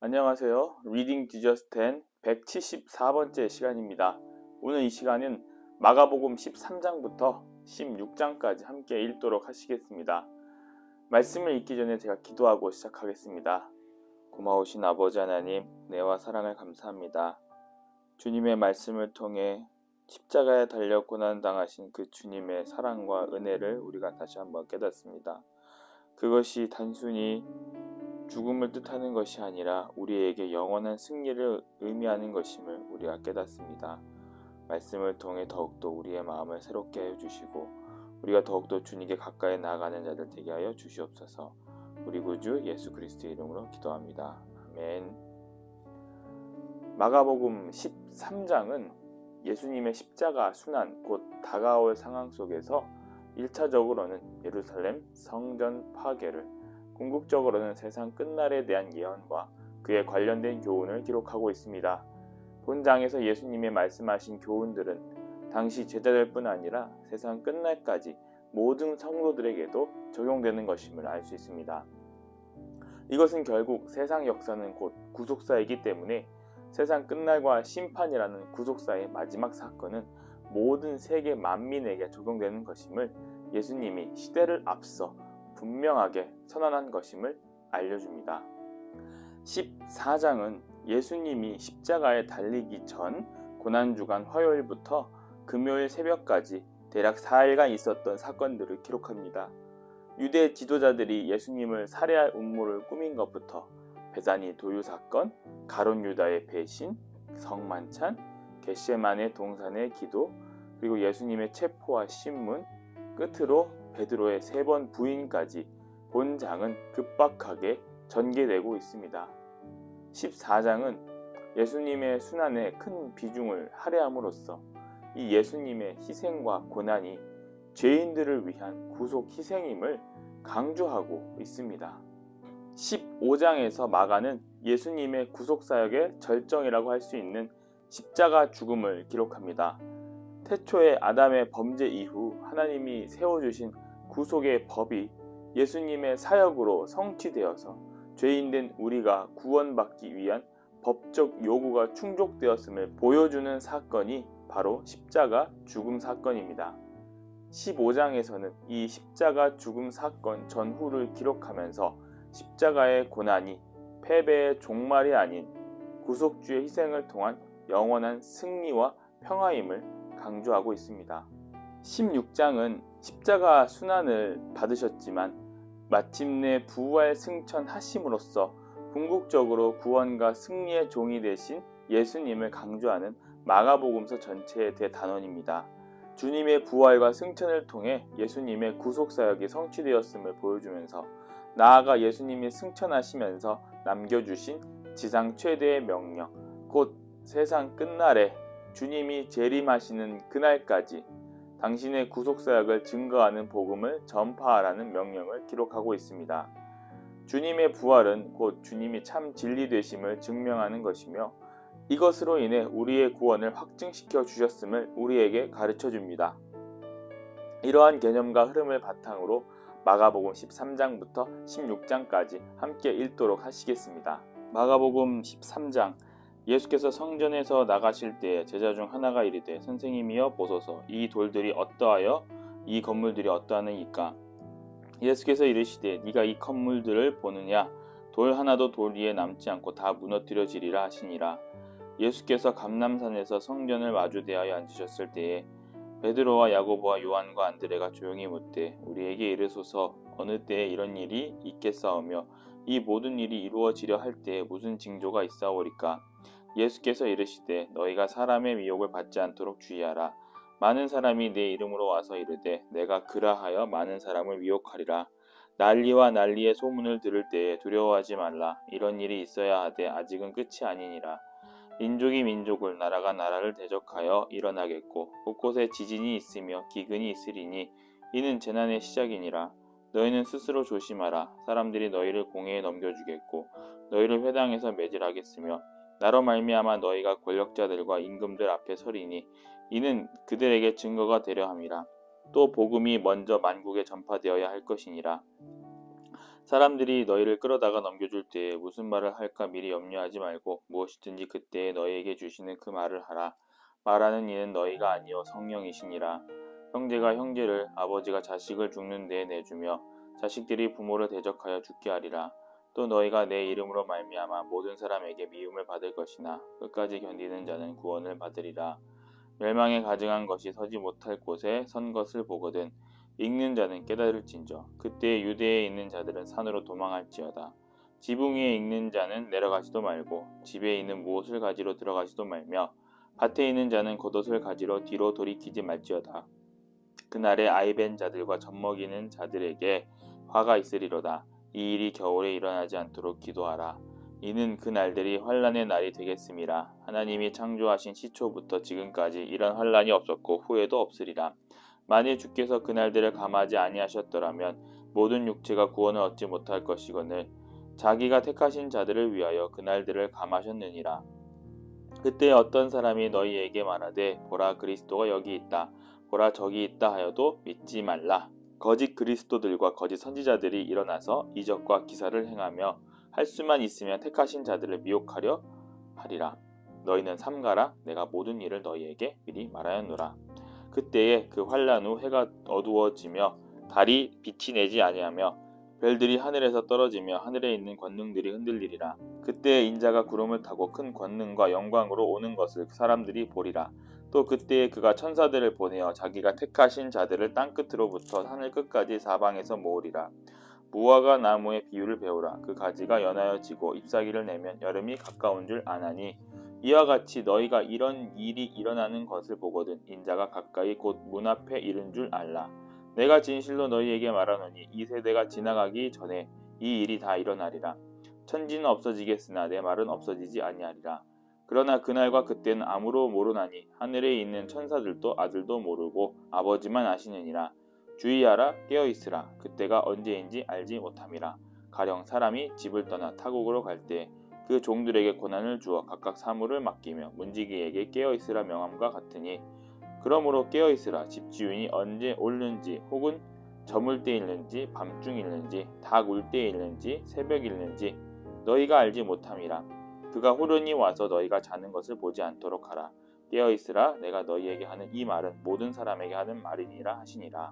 안녕하세요. 리딩 지저스 10 174번째 시간입니다. 오늘 이 시간은 마가복음 13장부터 16장까지 함께 읽도록 하시겠습니다. 말씀을 읽기 전에 제가 기도하고 시작하겠습니다. 고마우신 아버지 하나님, 은혜와 사랑을 감사합니다. 주님의 말씀을 통해 십자가에 달려 고난당하신 그 주님의 사랑과 은혜를 우리가 다시 한번 깨닫습니다. 그것이 단순히 죽음을 뜻하는 것이 아니라 우리에게 영원한 승리를 의미하는 것임을 우리가 깨닫습니다. 말씀을 통해 더욱더 우리의 마음을 새롭게 하여 주시고 우리가 더욱더 주님께 가까이 나아가는 자들 되게 하여 주시옵소서. 우리 구주 예수 그리스도의 이름으로 기도합니다. 아멘. 마가복음 13장은 예수님의 십자가 순환 곧 다가올 상황 속에서 1차적으로는 예루살렘 성전 파괴를, 궁극적으로는 세상 끝날에 대한 예언과 그에 관련된 교훈을 기록하고 있습니다. 본장에서 예수님이 말씀하신 교훈들은 당시 제자들뿐 아니라 세상 끝날까지 모든 성도들에게도 적용되는 것임을 알 수 있습니다. 이것은 결국 세상 역사는 곧 구속사이기 때문에 세상 끝날과 심판이라는 구속사의 마지막 사건은 모든 세계 만민에게 적용되는 것임을 예수님이 시대를 앞서 분명하게 선언한 것임을 알려줍니다. 14장은 예수님이 십자가에 달리기 전 고난주간 화요일부터 금요일 새벽까지 대략 4일간 있었던 사건들을 기록합니다. 유대 지도자들이 예수님을 살해할 음모를 꾸민 것부터 베다니 도유 사건, 가룟 유다의 배신, 성만찬, 겟세마네 동산의 기도, 그리고 예수님의 체포와 신문, 끝으로 베드로의 3번 부인까지 본장은 급박하게 전개되고 있습니다. 14장은 예수님의 순환에 큰 비중을 할애함으로써 이 예수님의 희생과 고난이 죄인들을 위한 구속 희생임을 강조하고 있습니다. 15장에서 마가는 예수님의 구속사역의 절정이라고 할 수 있는 십자가 죽음을 기록합니다. 태초의 아담의 범죄 이후 하나님이 세워주신 구속의 법이 예수님의 사역으로 성취되어서 죄인된 우리가 구원받기 위한 법적 요구가 충족되었음을 보여주는 사건이 바로 십자가 죽음 사건입니다. 15장에서는 이 십자가 죽음 사건 전후를 기록하면서 십자가의 고난이 패배의 종말이 아닌 구속주의 희생을 통한 영원한 승리와 평화임을 강조하고 있습니다. 16장은 십자가 순환을 받으셨지만 마침내 부활 승천하심으로써 궁극적으로 구원과 승리의 종이 되신 예수님을 강조하는 마가복음서 전체의 대단원입니다. 주님의 부활과 승천을 통해 예수님의 구속사역이 성취되었음을 보여주면서 나아가 예수님이 승천하시면서 남겨주신 지상 최대의 명령, 곧 세상 끝날에 주님이 재림하시는 그날까지 당신의 구속사역을 증거하는 복음을 전파하라는 명령을 기록하고 있습니다. 주님의 부활은 곧 주님이 참 진리 되심을 증명하는 것이며 이것으로 인해 우리의 구원을 확증시켜 주셨음을 우리에게 가르쳐 줍니다. 이러한 개념과 흐름을 바탕으로 마가복음 13장부터 16장까지 함께 읽도록 하시겠습니다. 마가복음 13장. 예수께서 성전에서 나가실 때에 제자 중 하나가 이르되 선생님이여 보소서 이 돌들이 어떠하여 이 건물들이 어떠하느니까. 예수께서 이르시되 네가 이 건물들을 보느냐 돌 하나도 돌 위에 남지 않고 다 무너뜨려지리라 하시니라. 예수께서 감람산에서 성전을 마주대하여 앉으셨을 때에 베드로와 야고보와 요한과 안드레가 조용히 묻되 우리에게 이르소서 어느 때에 이런 일이 있겠사오며 이 모든 일이 이루어지려 할 때에 무슨 징조가 있사오리까. 예수께서 이르시되 너희가 사람의 미혹을 받지 않도록 주의하라. 많은 사람이 내 이름으로 와서 이르되 내가 그라하여 많은 사람을 미혹하리라. 난리와 난리의 소문을 들을 때에 두려워하지 말라. 이런 일이 있어야 하되 아직은 끝이 아니니라. 민족이 민족을 나라가 나라를 대적하여 일어나겠고 곳곳에 지진이 있으며 기근이 있으리니 이는 재난의 시작이니라. 너희는 스스로 조심하라. 사람들이 너희를 공회에 넘겨주겠고 너희를 회당에서 매질하겠으며 나로 말미암아 너희가 권력자들과 임금들 앞에 서리니 이는 그들에게 증거가 되려 함이라. 또 복음이 먼저 만국에 전파되어야 할 것이니라. 사람들이 너희를 끌어다가 넘겨줄 때에 무슨 말을 할까 미리 염려하지 말고 무엇이든지 그때에 너희에게 주시는 그 말을 하라. 말하는 이는 너희가 아니요 성령이시니라. 형제가 형제를 아버지가 자식을 죽는 데에 내주며 자식들이 부모를 대적하여 죽게 하리라. 또 너희가 내 이름으로 말미암아 모든 사람에게 미움을 받을 것이나 끝까지 견디는 자는 구원을 받으리라. 멸망에 가증한 것이 서지 못할 곳에 선 것을 보거든 읽는 자는 깨달을진저 그때 유대에 있는 자들은 산으로 도망할지어다. 지붕 위에 읽는 자는 내려가지도 말고 집에 있는 무엇을 가지러 들어가지도 말며 밭에 있는 자는 겉옷을 가지러 뒤로 돌이키지 말지어다. 그날에 아이벤 자들과 젖먹이는 자들에게 화가 있으리로다. 이 일이 겨울에 일어나지 않도록 기도하라. 이는 그 날들이 환란의 날이 되겠음이라. 하나님이 창조하신 시초부터 지금까지 이런 환란이 없었고 후에도 없으리라. 만일 주께서 그 날들을 감하지 아니하셨더라면 모든 육체가 구원을 얻지 못할 것이거늘 자기가 택하신 자들을 위하여 그 날들을 감하셨느니라. 그때 어떤 사람이 너희에게 말하되 보라 그리스도가 여기 있다 보라 저기 있다 하여도 믿지 말라. 거짓 그리스도들과 거짓 선지자들이 일어나서 이적과 기사를 행하며 할 수만 있으면 택하신 자들을 미혹하려 하리라. 너희는 삼가라. 내가 모든 일을 너희에게 미리 말하였노라. 그때에 그 환란 후 해가 어두워지며 달이 빛이 내지 아니하며 별들이 하늘에서 떨어지며 하늘에 있는 권능들이 흔들리리라. 그때에 인자가 구름을 타고 큰 권능과 영광으로 오는 것을 사람들이 보리라. 또 그때에 그가 천사들을 보내어 자기가 택하신 자들을 땅끝으로부터 하늘 끝까지 사방에서 모으리라. 무화과 나무의 비유를 배우라. 그 가지가 연하여지고 잎사귀를 내면 여름이 가까운 줄 아나니 이와 같이 너희가 이런 일이 일어나는 것을 보거든 인자가 가까이 곧 문 앞에 이른 줄 알라. 내가 진실로 너희에게 말하노니 이 세대가 지나가기 전에 이 일이 다 일어나리라. 천지는 없어지겠으나 내 말은 없어지지 아니하리라. 그러나 그날과 그때는 아무로 모르나니 하늘에 있는 천사들도 아들도 모르고 아버지만 아시느니라. 주의하라 깨어있으라. 그때가 언제인지 알지 못함이라. 가령 사람이 집을 떠나 타국으로 갈 때 그 종들에게 고난을 주어 각각 사물을 맡기며 문지기에게 깨어있으라 명함과 같으니 그러므로 깨어있으라. 집주인이 언제 올는지 혹은 저물 때 일는지 밤중 일는지 닭 울 때 일는지 새벽 일는지 너희가 알지 못함이라. 그가 후련히 와서 너희가 자는 것을 보지 않도록 하라. 깨어있으라. 내가 너희에게 하는 이 말은 모든 사람에게 하는 말이니라 하시니라.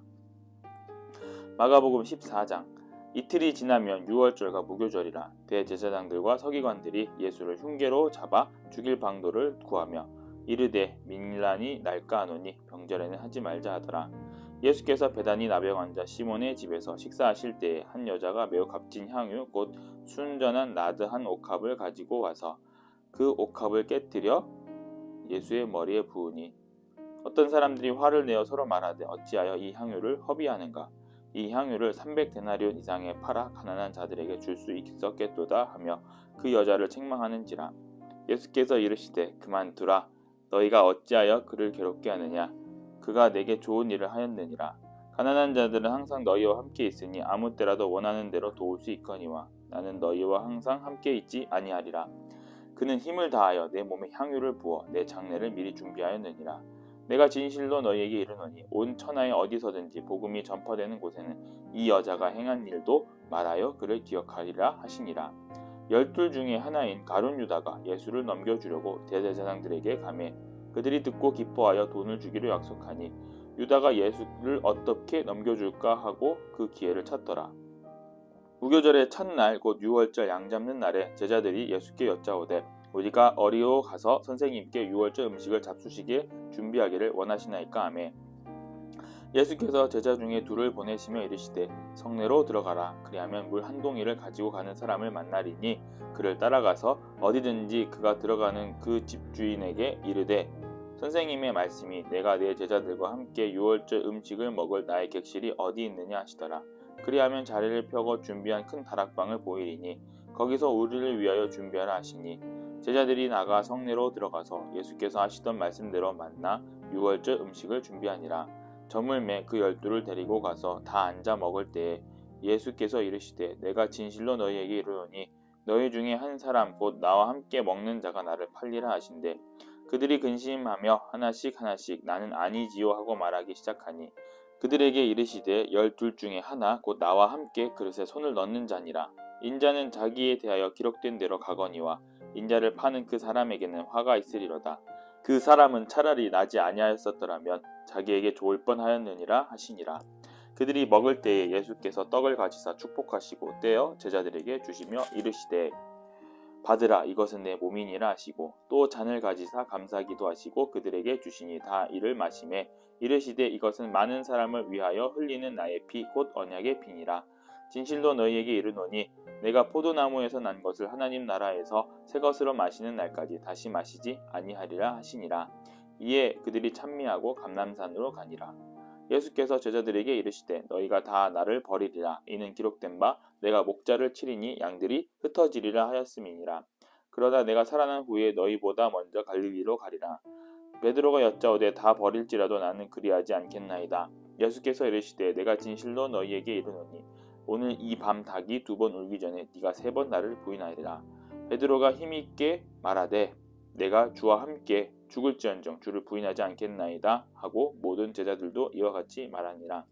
마가복음 14장. 이틀이 지나면 유월절과 무교절이라. 대제사장들과 서기관들이 예수를 흉계로 잡아 죽일 방도를 구하며 이르되 민란이 날까 하노니 병절에는 하지 말자 하더라. 예수께서 베다니 나병 환자 시몬의 집에서 식사하실 때에 한 여자가 매우 값진 향유 곧 순전한 나드 한 옥합을 가지고 와서 그 옥합을 깨뜨려 예수의 머리에 부으니 어떤 사람들이 화를 내어 서로 말하되 어찌하여 이 향유를 허비하는가. 이 향유를 300데나리온 이상에 팔아 가난한 자들에게 줄 수 있었겠도다 하며 그 여자를 책망하는지라. 예수께서 이르시되 그만두라. 너희가 어찌하여 그를 괴롭게 하느냐. 그가 내게 좋은 일을 하였느니라. 가난한 자들은 항상 너희와 함께 있으니 아무 때라도 원하는 대로 도울 수 있거니와 나는 너희와 항상 함께 있지 아니하리라. 그는 힘을 다하여 내 몸에 향유를 부어 내 장례를 미리 준비하였느니라. 내가 진실로 너희에게 이르노니 온 천하에 어디서든지 복음이 전파되는 곳에는 이 여자가 행한 일도 말하여 그를 기억하리라 하시니라. 12 중에 하나인 가룟 유다가 예수를 넘겨주려고 대제사장들에게 가매 그들이 듣고 기뻐하여 돈을 주기로 약속하니 유다가 예수를 어떻게 넘겨줄까 하고 그 기회를 찾더라. 무교절의 첫날 곧 유월절 양 잡는 날에 제자들이 예수께 여짜오되 우리가 어디로 가서 선생님께 유월절 음식을 잡수시게 준비하기를 원하시나이까 하매 예수께서 제자 중에 둘을 보내시며 이르시되 성내로 들어가라. 그리하면 물 한 동이를 가지고 가는 사람을 만나리니 그를 따라가서 어디든지 그가 들어가는 그 집주인에게 이르되 선생님의 말씀이 내가 내 제자들과 함께 유월절 음식을 먹을 나의 객실이 어디 있느냐 하시더라. 그리하면 자리를 펴고 준비한 큰 다락방을 보이리니 거기서 우리를 위하여 준비하라 하시니 제자들이 나가 성내로 들어가서 예수께서 하시던 말씀대로 만나 유월절 음식을 준비하니라. 저물매 그 12를 데리고 가서 다 앉아 먹을 때에 예수께서 이르시되 내가 진실로 너희에게 이르노니 너희 중에 한 사람 곧 나와 함께 먹는 자가 나를 팔리라 하신대 그들이 근심하며 하나씩 나는 아니지요 하고 말하기 시작하니 그들에게 이르시되 열둘 중에 하나 곧 나와 함께 그릇에 손을 넣는 자니라. 인자는 자기에 대하여 기록된 대로 가거니와 인자를 파는 그 사람에게는 화가 있으리로다. 그 사람은 차라리 나지 아니하였었더라면 자기에게 좋을 뻔하였느니라 하시니라. 그들이 먹을 때에 예수께서 떡을 가지사 축복하시고 떼어 제자들에게 주시며 이르시되 받으라 이것은 내 몸이니라 하시고 또 잔을 가지사 감사기도 하시고 그들에게 주시니 다 이를 마시매 이르시되 이것은 많은 사람을 위하여 흘리는 나의 피 곧 언약의 피니라. 진실로 너희에게 이르노니 내가 포도나무에서 난 것을 하나님 나라에서 새 것으로 마시는 날까지 다시 마시지 아니하리라 하시니라. 이에 그들이 찬미하고 감람산으로 가니라. 예수께서 제자들에게 이르시되 너희가 다 나를 버리리라. 이는 기록된 바 내가 목자를 치리니 양들이 흩어지리라 하였음이니라. 그러나 내가 살아난 후에 너희보다 먼저 갈릴리로 가리라. 베드로가 여짜오되 다 버릴지라도 나는 그리하지 않겠나이다. 예수께서 이르시되 내가 진실로 너희에게 이르노니 오늘 이 밤 닭이 두 번 울기 전에 네가 세 번 나를 부인하리라. 베드로가 힘있게 말하되 내가 주와 함께 죽을지언정 주를 부인하지 않겠나이다 하고 모든 제자들도 이와 같이 말하니라.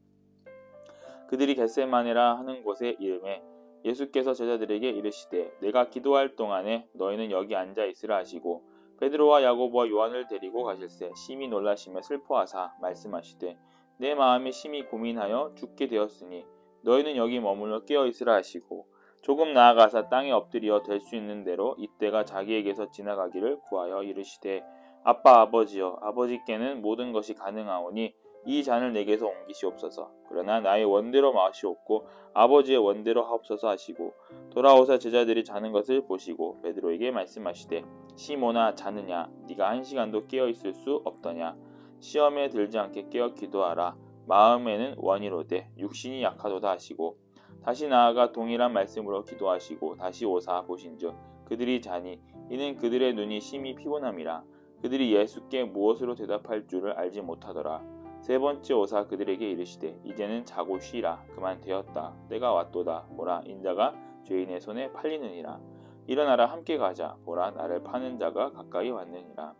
그들이 겟세마네라 하는 곳에 이름에 예수께서 제자들에게 이르시되 내가 기도할 동안에 너희는 여기 앉아 있으라 하시고 베드로와 야고보와 요한을 데리고 가실새 심히 놀라시며 슬퍼하사 말씀하시되 내 마음이 심히 고민하여 죽게 되었으니 너희는 여기 머물러 깨어 있으라 하시고 조금 나아가사 땅에 엎드려 될 수 있는 대로 이때가 자기에게서 지나가기를 구하여 이르시되 아빠 아버지여 아버지께는 모든 것이 가능하오니 이 잔을 내게서 옮기시옵소서. 그러나 나의 원대로 마시옵고 아버지의 원대로 하옵소서 하시고 돌아오사 제자들이 자는 것을 보시고 베드로에게 말씀하시되 시몬아 자느냐 네가 한 시간도 깨어 있을 수 없더냐 시험에 들지 않게 깨어 기도하라. 마음에는 원이로되 육신이 약하도다 하시고 다시 나아가 동일한 말씀으로 기도하시고 다시 오사 보신즉 그들이 자니 이는 그들의 눈이 심히 피곤함이라. 그들이 예수께 무엇으로 대답할 줄을 알지 못하더라. 세 번째 오사 그들에게 이르시되 이제는 자고 쉬라. 그만 되었다. 때가 왔도다. 보라 인자가 죄인의 손에 팔리느니라. 일어나라 함께 가자. 보라 나를 파는 자가 가까이 왔느니라.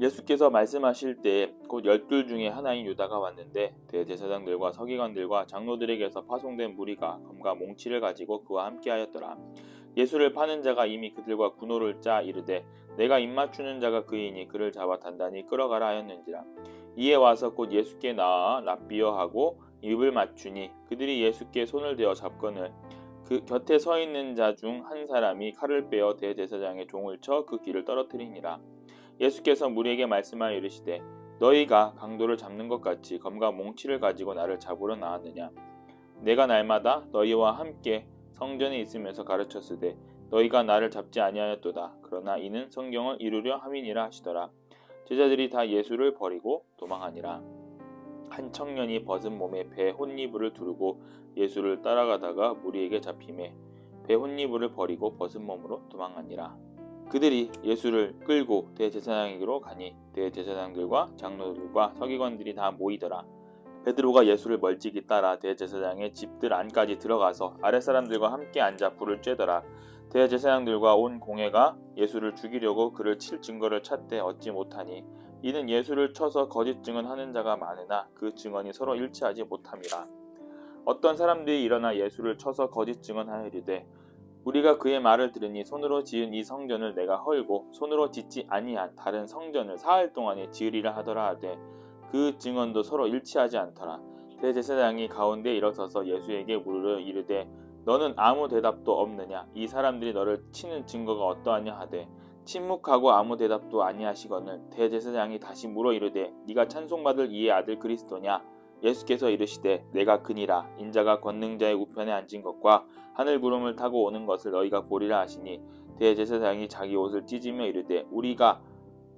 예수께서 말씀하실 때에 곧 열둘 중에 하나인 유다가 왔는데 대제사장들과 서기관들과 장로들에게서 파송된 무리가 검과 몽치를 가지고 그와 함께하였더라. 예수를 파는 자가 이미 그들과 군호를 짜 이르되 내가 입맞추는 자가 그이니 그를 잡아 단단히 끌어가라 하였는지라. 이에 와서 곧 예수께 나아 납비어하고 입을 맞추니 그들이 예수께 손을 대어 잡거늘 그 곁에 서 있는 자 중 한 사람이 칼을 빼어 대제사장의 종을 쳐 그 귀를 떨어뜨리니라. 예수께서 무리에게 말씀하여 이르시되 너희가 강도를 잡는 것 같이 검과 몽치를 가지고 나를 잡으러 나왔느냐. 내가 날마다 너희와 함께 성전에 있으면서 가르쳤으되 너희가 나를 잡지 아니하였도다. 그러나 이는 성경을 이루려 함이니라 하시더라. 제자들이 다 예수를 버리고 도망하니라. 한 청년이 벗은 몸에 배 혼니부를 두르고 예수를 따라가다가 무리에게 잡히매 배 혼니부를 버리고 벗은 몸으로 도망하니라. 그들이 예수를 끌고 대제사장에게로 가니 대제사장들과 장로들과 서기관들이 다 모이더라. 베드로가 예수를 멀찍이 따라 대제사장의 집들 안까지 들어가서 아랫사람들과 함께 앉아 불을 쬐더라. 대제사장들과 온 공회가 예수를 죽이려고 그를 칠 증거를 찾되 얻지 못하니 이는 예수를 쳐서 거짓 증언하는 자가 많으나 그 증언이 서로 일치하지 못함이라. 어떤 사람들이 일어나 예수를 쳐서 거짓 증언하여리되 우리가 그의 말을 들으니 손으로 지은 이 성전을 내가 헐고 손으로 짓지 아니한 다른 성전을 사흘 동안에 지으리라 하더라 하되 그 증언도 서로 일치하지 않더라. 대제사장이 가운데 일어서서 예수에게 물으려 이르되 너는 아무 대답도 없느냐. 이 사람들이 너를 치는 증거가 어떠하냐 하되 침묵하고 아무 대답도 아니하시거늘 대제사장이 다시 물어 이르되 네가 찬송받을 이의 아들 그리스도냐. 예수께서 이르시되 내가 그니라. 인자가 권능자의 우편에 앉은 것과 하늘 구름을 타고 오는 것을 너희가 보리라 하시니 대제사장이 자기 옷을 찢으며 이르되 우리가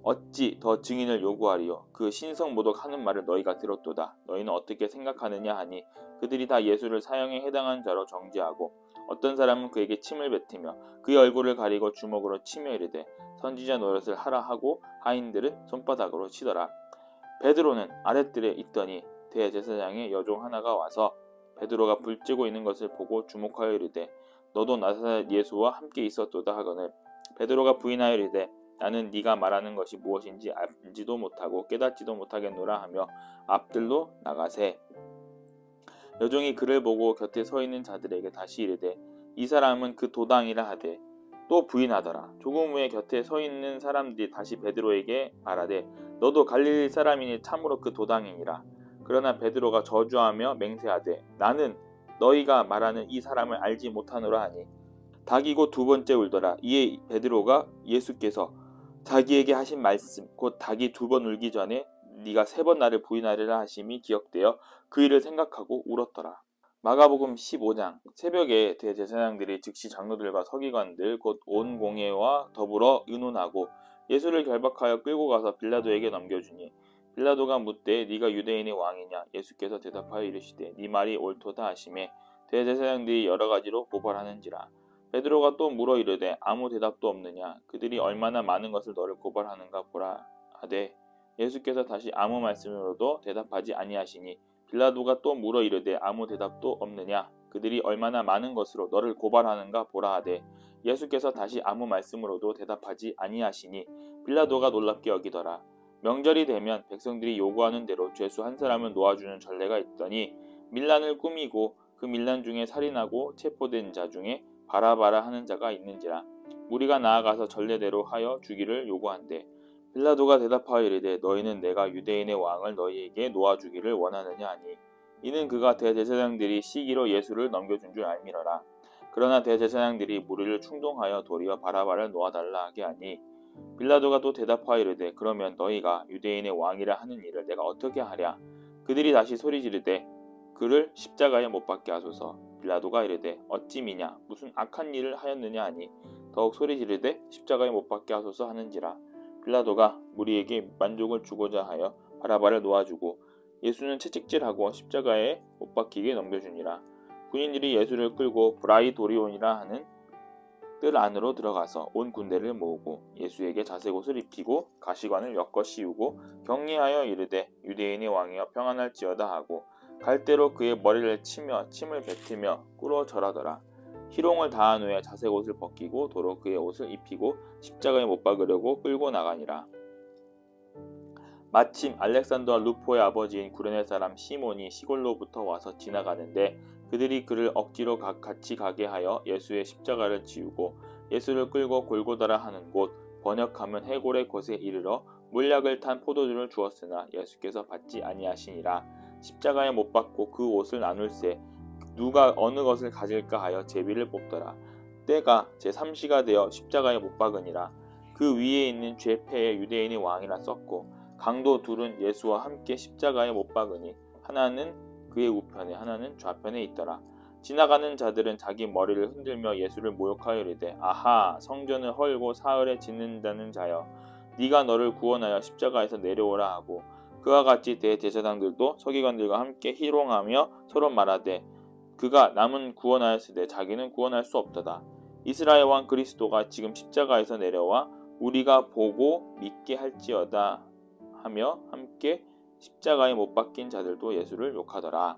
어찌 더 증인을 요구하리요. 그 신성 모독 하는 말을 너희가 들었도다. 너희는 어떻게 생각하느냐 하니 그들이 다 예수를 사형에 해당한 자로 정죄하고 어떤 사람은 그에게 침을 뱉으며 그의 얼굴을 가리고 주먹으로 치며 이르되 선지자 노릇을 하라 하고 하인들은 손바닥으로 치더라. 베드로는 아랫뜰에 있더니 대제사장의 여종 하나가 와서 베드로가 불쬐고 있는 것을 보고 주목하여 이르되 너도 나사렛 예수와 함께 있었도다 하거늘 베드로가 부인하여 이르되 나는 네가 말하는 것이 무엇인지 알지도 못하고 깨닫지도 못하겠노라 하며 앞들로 나가세. 여종이 그를 보고 곁에 서 있는 자들에게 다시 이르되 이 사람은 그 도당이라 하되 또 부인하더라. 조금 후에 곁에 서 있는 사람들이 다시 베드로에게 말하되 너도 갈릴리 사람이니 참으로 그 도당이니라. 그러나 베드로가 저주하며 맹세하되 나는 너희가 말하는 이 사람을 알지 못하노라 하니 닭이 곧 두 번째 울더라. 이에 베드로가 예수께서 자기에게 하신 말씀 곧 닭이 두 번 울기 전에 네가 세 번 나를 부인하리라 하심이 기억되어 그 일을 생각하고 울었더라. 마가복음 15장. 새벽에 대제사장들이 즉시 장로들과 서기관들 곧 온 공회와 더불어 의논하고 예수를 결박하여 끌고 가서 빌라도에게 넘겨주니 빌라도가 묻되 네가 유대인의 왕이냐? 예수께서 대답하여 이르시되 네 말이 옳도다 하시매 대제사장들이 여러 가지로 고발하는지라. 베드로가 또 물어 이르되 아무 대답도 없느냐? 그들이 얼마나 많은 것을 너를 고발하는가 보라 하되 예수께서 다시 아무 말씀으로도 대답하지 아니하시니 빌라도가 또 물어 이르되 아무 대답도 없느냐? 그들이 얼마나 많은 것으로 너를 고발하는가 보라 하되 예수께서 다시 아무 말씀으로도 대답하지 아니하시니 빌라도가 놀랍게 여기더라. 명절이 되면 백성들이 요구하는 대로 죄수 한 사람을 놓아주는 전례가 있더니 밀란을 꾸미고 그 밀란 중에 살인하고 체포된 자 중에 바라바라 하는 자가 있는지라. 무리가 나아가서 전례대로 하여 주기를 요구한대. 빌라도가 대답하여 이르되 너희는 내가 유대인의 왕을 너희에게 놓아주기를 원하느냐 하니 이는 그가 대제사장들이 시기로 예수를 넘겨준 줄 알미러라. 그러나 대제사장들이 무리를 충동하여 도리어 바라바를 놓아달라 하게 하니 빌라도가 또 대답하여 이르되 그러면 너희가 유대인의 왕이라 하는 일을 내가 어떻게 하랴? 그들이 다시 소리 지르되 그를 십자가에 못 박게 하소서. 빌라도가 이르되 어찌 미냐 무슨 악한 일을 하였느냐 하니 더욱 소리 지르되 십자가에 못 박게 하소서 하는지라. 빌라도가 무리에게 만족을 주고자 하여 바라바를 놓아주고 예수는 채찍질하고 십자가에 못 박히게 넘겨주니라. 군인들이 예수를 끌고 브라이도리온이라 하는 뜰 안으로 들어가서 온 군대를 모으고 예수에게 자색옷을 입히고 가시관을 엮어 씌우고 격리하여 이르되 유대인의 왕이여 평안할지어다 하고 갈대로 그의 머리를 치며 침을 뱉으며 꿇어 절하더라. 희롱을 다한 후에 자색옷을 벗기고 도로 그의 옷을 입히고 십자가에 못 박으려고 끌고 나가니라. 마침 알렉산더와 루포의 아버지인 구레네 사람 시몬이 시골로부터 와서 지나가는데 그들이 그를 억지로 같이 가게 하여 예수의 십자가를 지우고 예수를 끌고 골고다라 하는 곳 번역하면 해골의 곳에 이르러 물약을 탄 포도주를 주었으나 예수께서 받지 아니하시니라. 십자가에 못 박고 그 옷을 나눌세 누가 어느 것을 가질까 하여 제비를 뽑더라. 때가 제3시가 되어 십자가에 못 박으니라. 그 위에 있는 죄패의 유대인의 왕이라 썼고 강도 둘은 예수와 함께 십자가에 못 박으니 하나는 그의 우편에 하나는 좌편에 있더라. 지나가는 자들은 자기 머리를 흔들며 예수를 모욕하여 이르되 아하 성전을 헐고 사흘에 짓는다는 자여 네가 너를 구원하여 십자가에서 내려오라 하고 그와 같이 대제사장들도 서기관들과 함께 희롱하며 서로 말하되 그가 남은 구원하였으되 자기는 구원할 수 없도다. 이스라엘 왕 그리스도가 지금 십자가에서 내려와 우리가 보고 믿게 할지어다 하며 함께 십자가에 못 박힌 자들도 예수를 욕하더라.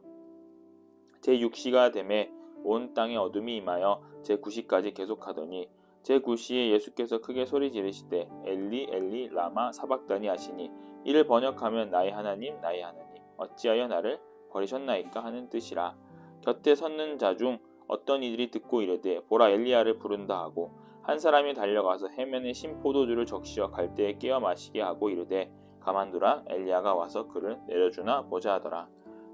제6시가 되매 온 땅에 어둠이 임하여 제9시까지 계속하더니 제9시에 예수께서 크게 소리 지르시되 엘리 엘리 라마 사박다니 하시니 이를 번역하면 나의 하나님 어찌하여 나를 버리셨나이까 하는 뜻이라. 곁에 섰는 자 중 어떤 이들이 듣고 이르되 보라 엘리야를 부른다 하고 한 사람이 달려가서 해면에 신 포도주를 적시어 갈대에 깨어 마시게 하고 이르되 가만두라 엘리야가 와서 그를 내려주나 보자 하더라.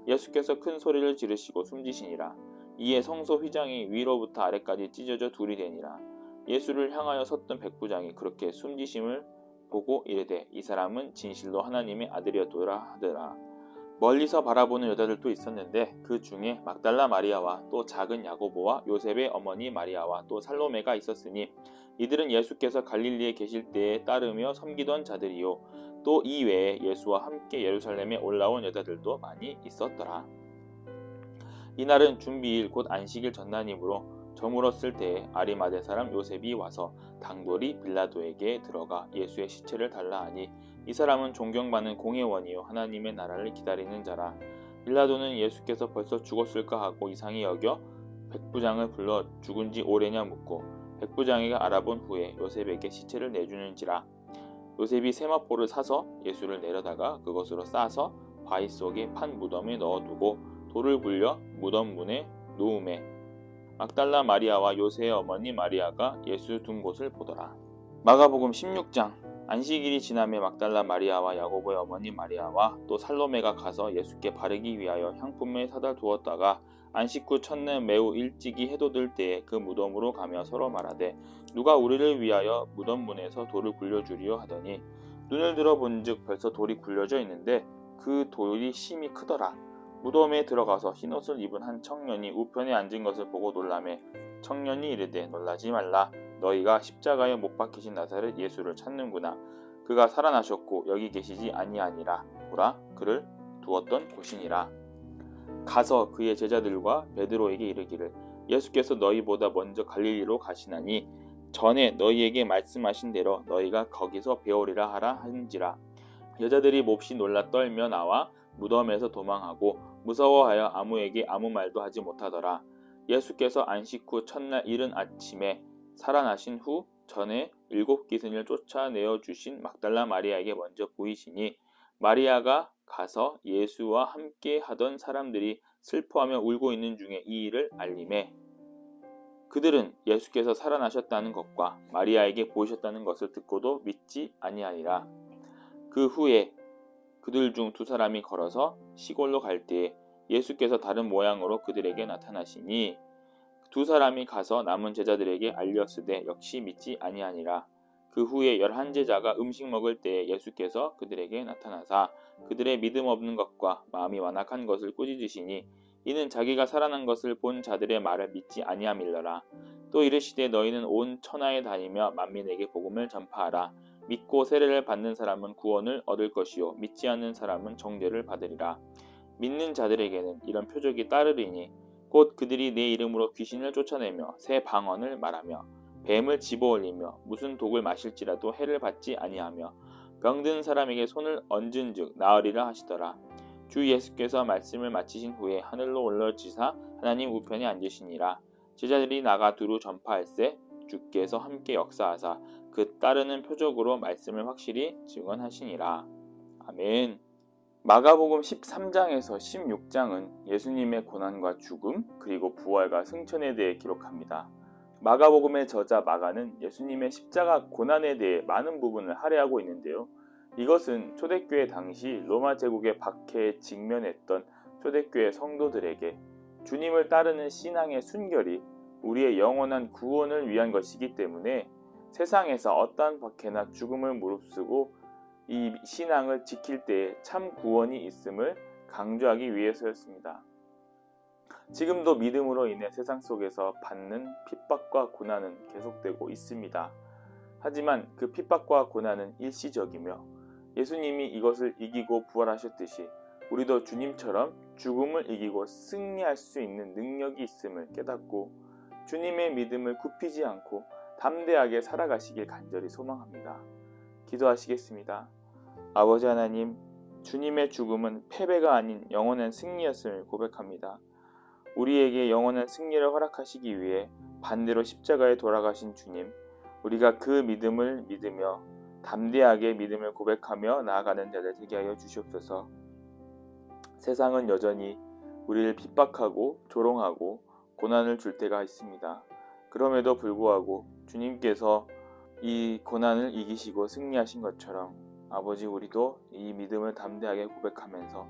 예수께서 큰 소리를 지르시고 숨지시니라. 이에 성소 휘장이 위로부터 아래까지 찢어져 둘이 되니라. 예수를 향하여 섰던 백부장이 그렇게 숨지심을 보고 이르되 이 사람은 진실로 하나님의 아들이었도다 하더라. 멀리서 바라보는 여자들도 있었는데 그 중에 막달라 마리아와 또 작은 야고보와 요셉의 어머니 마리아와 또 살로메가 있었으니 이들은 예수께서 갈릴리에 계실 때에 따르며 섬기던 자들이요 또 이 외에 예수와 함께 예루살렘에 올라온 여자들도 많이 있었더라. 이날은 준비일 곧 안식일 전날이므로 저물었을 때에 아리마대 사람 요셉이 와서 당돌이 빌라도에게 들어가 예수의 시체를 달라 하니 이 사람은 존경받는 공회원이요 하나님의 나라를 기다리는 자라. 빌라도는 예수께서 벌써 죽었을까 하고 이상히 여겨 백부장을 불러 죽은 지 오래냐 묻고 백부장에게 알아본 후에 요셉에게 시체를 내주는지라. 요셉이 세마포를 사서 예수를 내려다가 그것으로 싸서 바위 속에 판 무덤에 넣어두고 돌을 굴려 무덤 문에 놓음에 막달라 마리아와 요새의 어머니 마리아가 예수 둔 곳을 보더라. 마가복음 16장. 안식일이 지남에 막달라 마리아와 야고보의 어머니 마리아와 또 살로메가 가서 예수께 바르기 위하여 향품을 사다 두었다가 안식 후 첫날 매우 일찍이 해돋을 때에 그 무덤으로 가며 서로 말하되 누가 우리를 위하여 무덤 문에서 돌을 굴려주리요 하더니 눈을 들어 본즉 벌써 돌이 굴려져 있는데 그 돌이 심히 크더라. 무덤에 들어가서 흰옷을 입은 한 청년이 우편에 앉은 것을 보고 놀라매 청년이 이르되 놀라지 말라. 너희가 십자가에 못 박히신 나사렛 예수를 찾는구나. 그가 살아나셨고 여기 계시지 아니하니라. 보라 그를 두었던 곳이니라. 가서 그의 제자들과 베드로에게 이르기를 예수께서 너희보다 먼저 갈릴리로 가시나니 전에 너희에게 말씀하신 대로 너희가 거기서 배우리라 하라 한지라. 여자들이 몹시 놀라 떨며 나와 무덤에서 도망하고 무서워하여 아무에게 아무 말도 하지 못하더라. 예수께서 안식 후 첫날 이른 아침에 살아나신 후 전에 7 기승을 쫓아내어 주신 막달라 마리아에게 먼저 보이시니 마리아가 가서 예수와 함께 하던 사람들이 슬퍼하며 울고 있는 중에 이 일을 알림해 그들은 예수께서 살아나셨다는 것과 마리아에게 보이셨다는 것을 듣고도 믿지 아니하니라. 그 후에 그들 중 2 사람이 걸어서 시골로 갈 때에 예수께서 다른 모양으로 그들에게 나타나시니 2 사람이 가서 남은 제자들에게 알렸으되 역시 믿지 아니하니라. 그 후에 11 제자가 음식 먹을 때에 예수께서 그들에게 나타나사 그들의 믿음 없는 것과 마음이 완악한 것을 꾸짖으시니 이는 자기가 살아난 것을 본 자들의 말을 믿지 아니함일러라. 또 이르시되 너희는 온 천하에 다니며 만민에게 복음을 전파하라. 믿고 세례를 받는 사람은 구원을 얻을 것이요 믿지 않는 사람은 정죄를 받으리라. 믿는 자들에게는 이런 표적이 따르리니 곧 그들이 내 이름으로 귀신을 쫓아내며 새 방언을 말하며 뱀을 집어올리며 무슨 독을 마실지라도 해를 받지 아니하며 병든 사람에게 손을 얹은즉 나으리라 하시더라. 주 예수께서 말씀을 마치신 후에 하늘로 올라지사 하나님 우편에 앉으시니라. 제자들이 나가 두루 전파할세 주께서 함께 역사하사 그 따르는 표적으로 말씀을 확실히 증언하시니라. 아멘. 마가복음 13장에서 16장은 예수님의 고난과 죽음 그리고 부활과 승천에 대해 기록합니다. 마가복음의 저자 마가는 예수님의 십자가 고난에 대해 많은 부분을 할애하고 있는데요. 이것은 초대교회 당시 로마 제국의 박해에 직면했던 초대교회 성도들에게 주님을 따르는 신앙의 순결이 우리의 영원한 구원을 위한 것이기 때문에 세상에서 어떠한 박해나 죽음을 무릅쓰고 이 신앙을 지킬 때에 참 구원이 있음을 강조하기 위해서였습니다. 지금도 믿음으로 인해 세상 속에서 받는 핍박과 고난은 계속되고 있습니다. 하지만 그 핍박과 고난은 일시적이며 예수님이 이것을 이기고 부활하셨듯이 우리도 주님처럼 죽음을 이기고 승리할 수 있는 능력이 있음을 깨닫고 주님의 믿음을 굽히지 않고 담대하게 살아가시길 간절히 소망합니다. 기도하시겠습니다. 아버지 하나님, 주님의 죽음은 패배가 아닌 영원한 승리였음을 고백합니다. 우리에게 영원한 승리를 허락하시기 위해 반대로 십자가에 돌아가신 주님, 우리가 그 믿음을 믿으며 담대하게 믿음을 고백하며 나아가는 자들 되게 하여 주시옵소서. 세상은 여전히 우리를 핍박하고 조롱하고 고난을 줄 때가 있습니다. 그럼에도 불구하고 주님께서 이 고난을 이기시고 승리하신 것처럼 아버지 우리도 이 믿음을 담대하게 고백하면서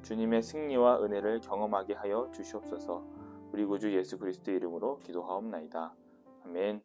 주님의 승리와 은혜를 경험하게 하여 주시옵소서. 우리 구주 예수 그리스도의 이름으로 기도하옵나이다. 아멘.